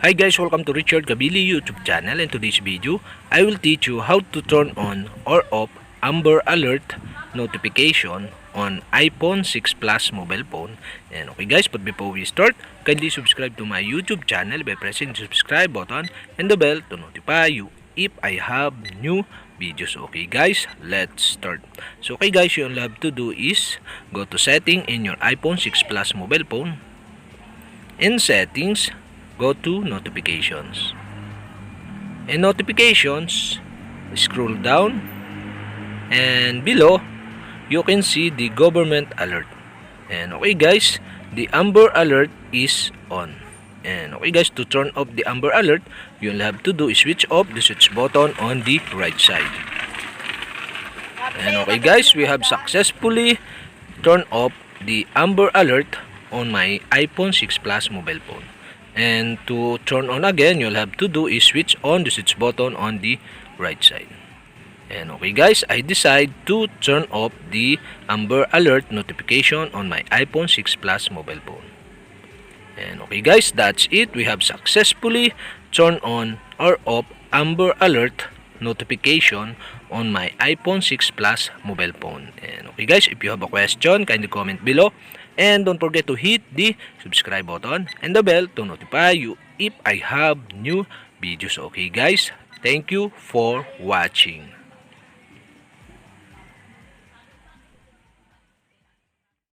Hi guys, welcome to Richard Kabili YouTube channel. In today's video, I will teach you how to turn on or off Amber Alert notification on iPhone 6 Plus mobile phone. And okay guys, but before we start, kindly subscribe to my YouTube channel by pressing the subscribe button and the bell to notify you if I have new videos. Okay guys, let's start. So okay guys, you all have to do is go to setting in your iPhone 6 Plus mobile phone. In settings, go to notifications. In notifications, scroll down and below you can see the government alert. And okay guys, the Amber Alert is on. And okay guys, to turn off the Amber Alert, you'll have to do is switch off the switch button on the right side. And okay guys, we have successfully turned off the Amber Alert on my iPhone 6 Plus mobile phone. And to turn on again, you'll have to do is switch on the switch button on the right side. And okay guys, I decide to turn off the Amber Alert notification on my iPhone 6 Plus mobile phone. And okay guys, that's it. We have successfully turned on or off Amber Alert notification on my iPhone 6 Plus mobile phone. And okay guys, if you have a question, kindly comment below. And don't forget to hit the subscribe button and the bell to notify you if I have new videos. Okay guys, thank you for watching.